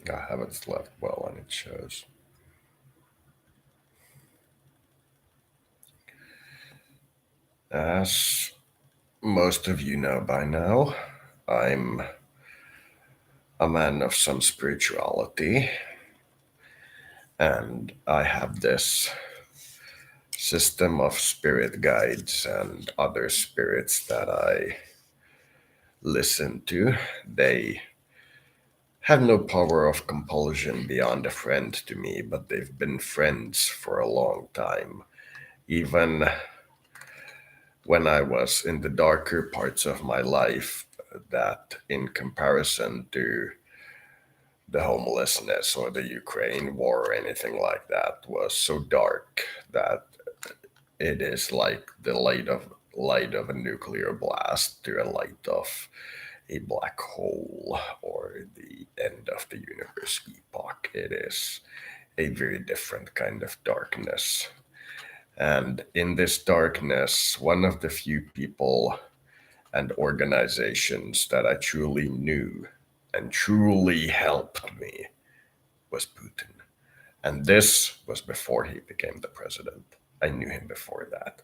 I haven't slept well, and it shows. As most of you know by now, I'm a man of some spirituality, and I have this system of spirit guides and other spirits that I listen to. They have no power of compulsion beyond a friend to me, but they've been friends for a long time. Even when I was in the darker parts of my life, that in comparison to the homelessness or the Ukraine war or anything like that was so dark that it is like the light of a nuclear blast to a light of a black hole or the end of the universe epoch. It is a very different kind of darkness. And in this darkness, one of the few people and organizations that I truly knew and truly helped me was Putin. And this was before he became the president. I knew him before that.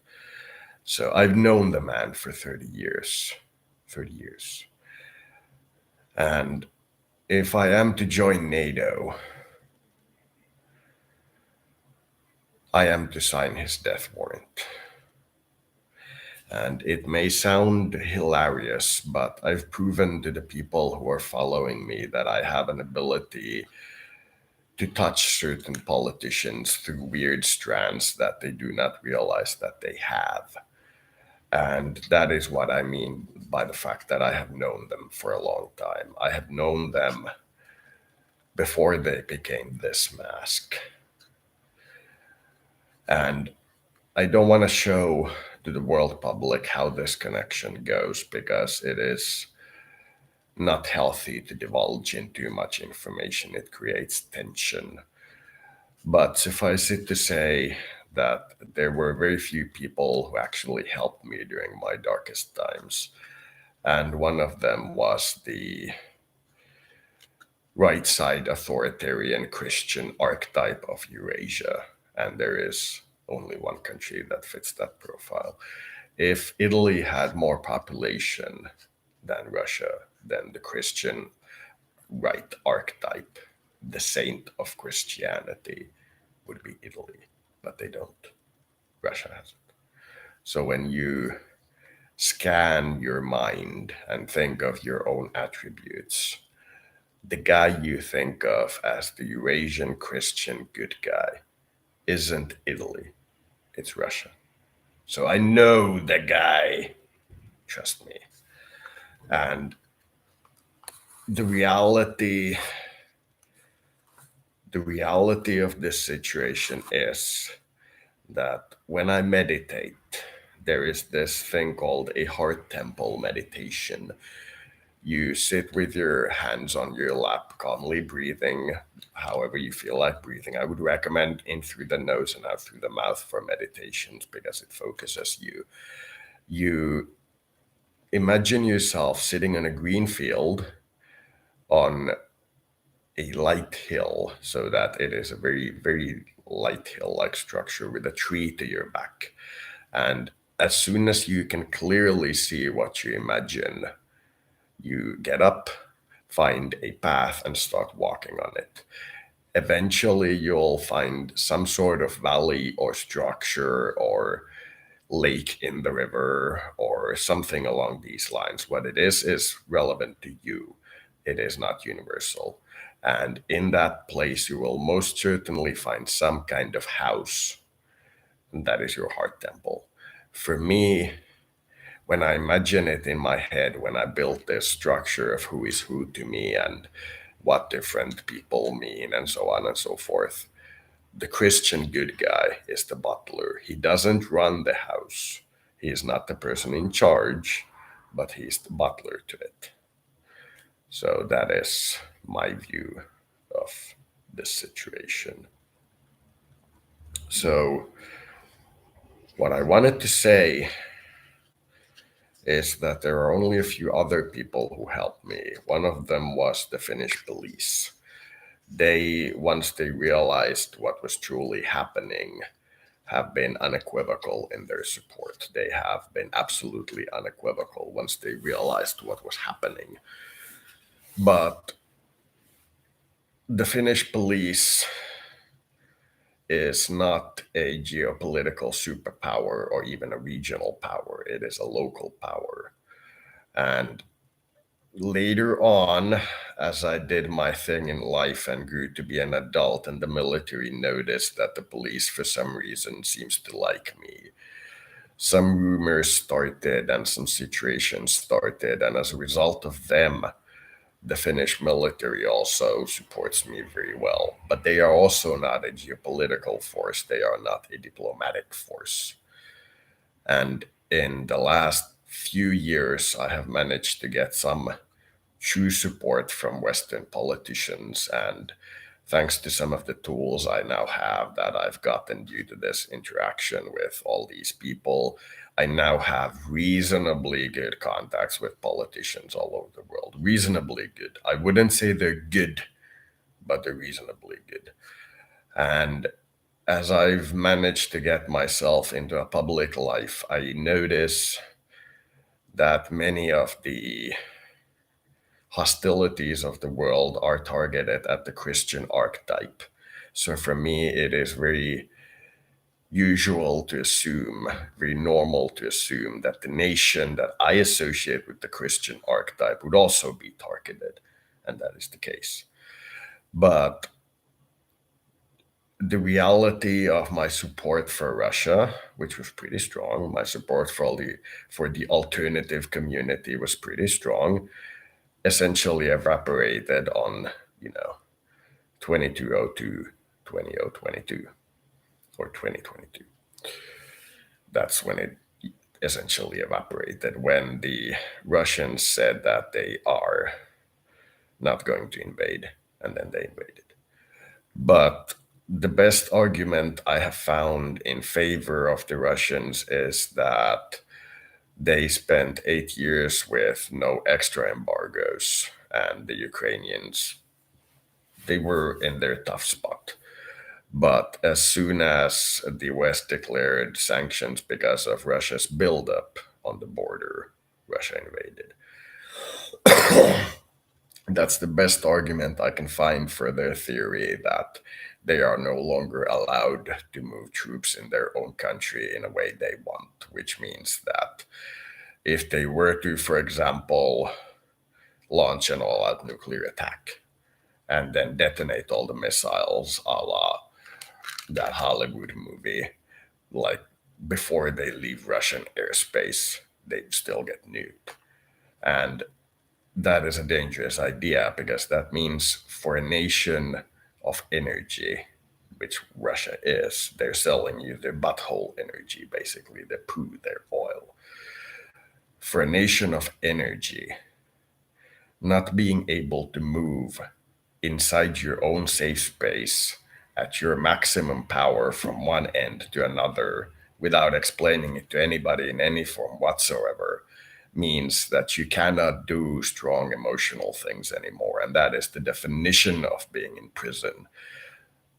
So I've known the man for 30 years. 30 years. And if I am to join NATO, I am to sign his death warrant. And it may sound hilarious, but I've proven to the people who are following me that I have an ability to touch certain politicians through weird strands that they do not realize that they have. And that is what I mean by the fact that I have known them for a long time. I have known them before they became this mask. And I don't want to show to the world public how this connection goes because it is not healthy to divulge in too much information. It creates tension. But suffice it to say that there were very few people who actually helped me during my darkest times. And one of them was the right side authoritarian Christian archetype of Eurasia. And there is only one country that fits that profile. If Italy had more population than Russia, then the Christian right archetype, the saint of Christianity, would be Italy. But they don't. Russia has it. So when you scan your mind and think of your own attributes, the guy you think of as the Eurasian Christian good guy isn't Italy, it's Russia. So I know the guy, trust me. And the reality the reality of this situation is that when I meditate, there is this thing called a heart temple meditation. You sit with your hands on your lap, calmly breathing however you feel like breathing. I would recommend in through the nose and out through the mouth for meditations because it focuses you. You imagine yourself sitting on a green field on a light hill so that it is a very, very light hill like structure with a tree to your back. And as soon as you can clearly see what you imagine, you get up, find a path, and start walking on it. Eventually, you'll find some sort of valley or structure or lake in the river or something along these lines. What it is relevant to you, it is not universal. And in that place, you will most certainly find some kind of house, and that is your heart temple. For me, when I imagine it in my head, when I built this structure of who is who to me and what different people mean, and so on and so forth, the Christian good guy is the butler. He doesn't run the house, he is not the person in charge, but he's the butler to it. So that is my view of this situation. So, what I wanted to say is that there are only a few other people who helped me. One of them was the Finnish police. They, once they realized what was truly happening, have been unequivocal in their support. They have been absolutely unequivocal once they realized what was happening. But the Finnish police is not a geopolitical superpower or even a regional power. It is a local power. And later on, as I did my thing in life and grew to be an adult, and the military noticed that the police, for some reason, seems to like me, some rumors started and some situations started. And as a result of them, the Finnish military also supports me very well. But they are also not a geopolitical force, they are not a diplomatic force. And in the last few years, I have managed to get some true support from Western politicians. And thanks to some of the tools I now have that I've gotten due to this interaction with all these people, I now have reasonably good contacts with politicians all over the world. Reasonably good. I wouldn't say they're good, but they're reasonably good. And as I've managed to get myself into a public life, I notice that many of the hostilities of the world are targeted at the Christian archetype. So for me, it is very usual to assume, very normal to assume that the nation that I associate with the Christian archetype would also be targeted. And that is the case. But the reality of my support for Russia, which was pretty strong, my support for the alternative community was pretty strong, essentially evaporated on, you know, 2202, 2022 or 2022. That's when it essentially evaporated, when the Russians said that they are not going to invade, and then they invaded. But the best argument I have found in favor of the Russians is that they spent 8 years with no extra embargoes, and the Ukrainians, they were in their tough spot. But as soon as the West declared sanctions because of Russia's buildup on the border, Russia invaded. That's the best argument I can find for their theory that they are no longer allowed to move troops in their own country in a way they want, which means that if they were to, for example, launch an all out nuclear attack and then detonate all the missiles a la that Hollywood movie, like before they leave Russian airspace, they still get nuked. And that is a dangerous idea because that means for a nation of energy, which Russia is, they're selling you their butthole energy, basically, their poo, their oil. For a nation of energy, not being able to move inside your own safe space at your maximum power from one end to another without explaining it to anybody in any form whatsoever means that you cannot do strong emotional things anymore. And that is the definition of being in prison.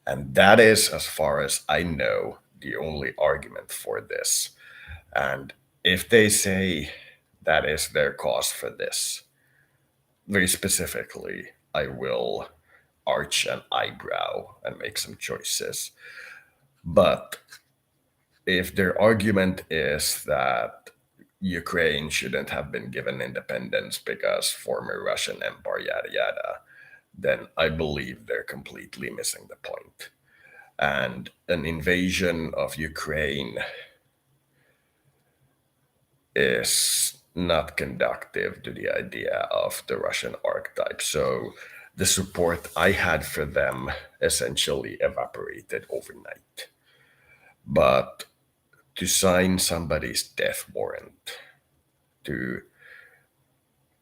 And that is, as far as I know, the only argument for this. And if they say that is their cause for this, very specifically, I will arch an eyebrow and make some choices. But if their argument is that Ukraine shouldn't have been given independence because former Russian Empire, yada yada, then I believe they're completely missing the point. And an invasion of Ukraine is not conducive to the idea of the Russian archetype. So the support I had for them essentially evaporated overnight. But to sign somebody's death warrant, to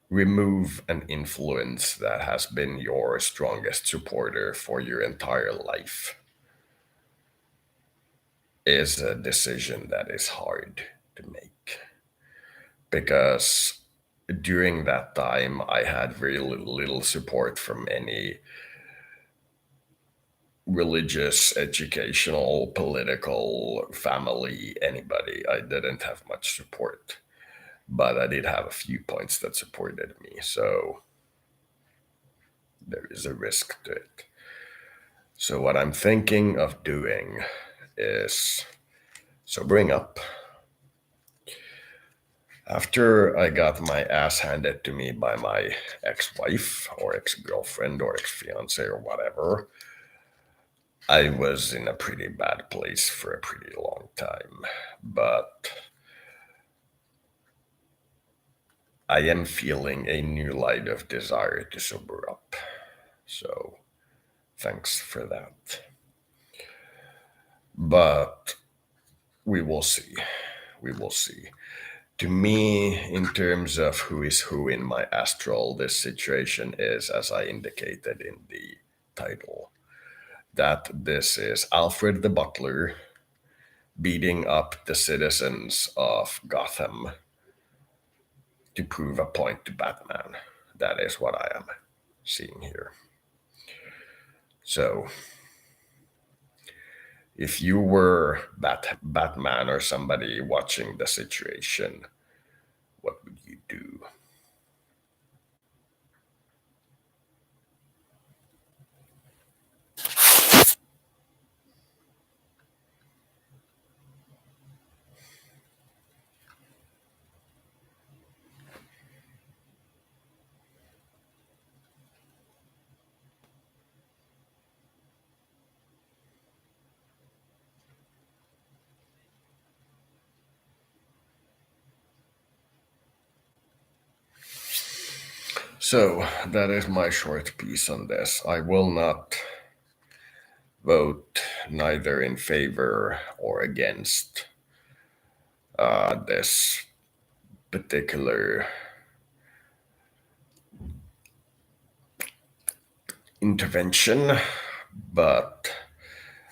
remove an influence that has been your strongest supporter for your entire life, is a decision that is hard to make. Because during that time, I had very little support from any religious, educational, political, family, anybody. I didn't have much support, but I did have a few points that supported me. So there is a risk to it. So what I'm thinking of doing is sobering up. After I got my ass handed to me by my ex-wife or ex-girlfriend or ex-fiance or whatever, I was in a pretty bad place for a pretty long time. But I am feeling a new light of desire to sober up. So thanks for that. But we will see. We will see. To me, in terms of who is who in my astral, this situation is, as I indicated in the title, that this is Alfred the Butler beating up the citizens of Gotham to prove a point to Batman. That is what I am seeing here. So, if you were Batman or somebody watching the situation, what would you do? So, that is my short piece on this. I will not vote neither in favor or against this particular intervention, but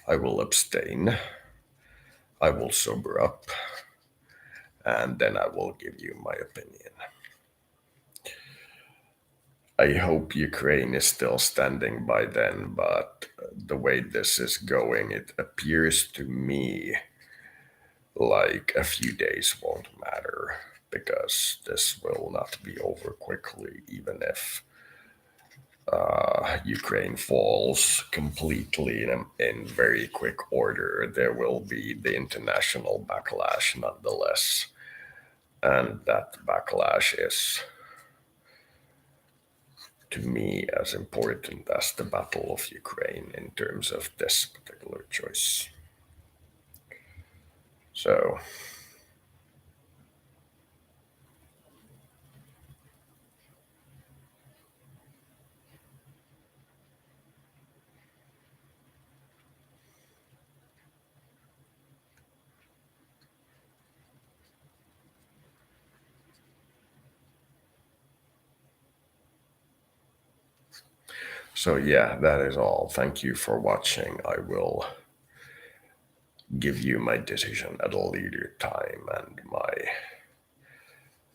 I will abstain. I will sober up, and then I will give you my opinion. I hope Ukraine is still standing by then, but the way this is going, it appears to me like a few days won't matter because this will not be over quickly, even if Ukraine falls completely in very quick order. There will be the international backlash nonetheless. And that backlash is, to me, as important as the Battle of Ukraine in terms of this particular choice. So, so yeah, that is all. Thank you for watching. I will give you my decision at a later time, and my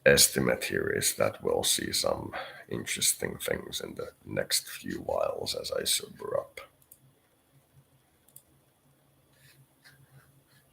estimate here is that we'll see some interesting things in the next few whiles as I sober up.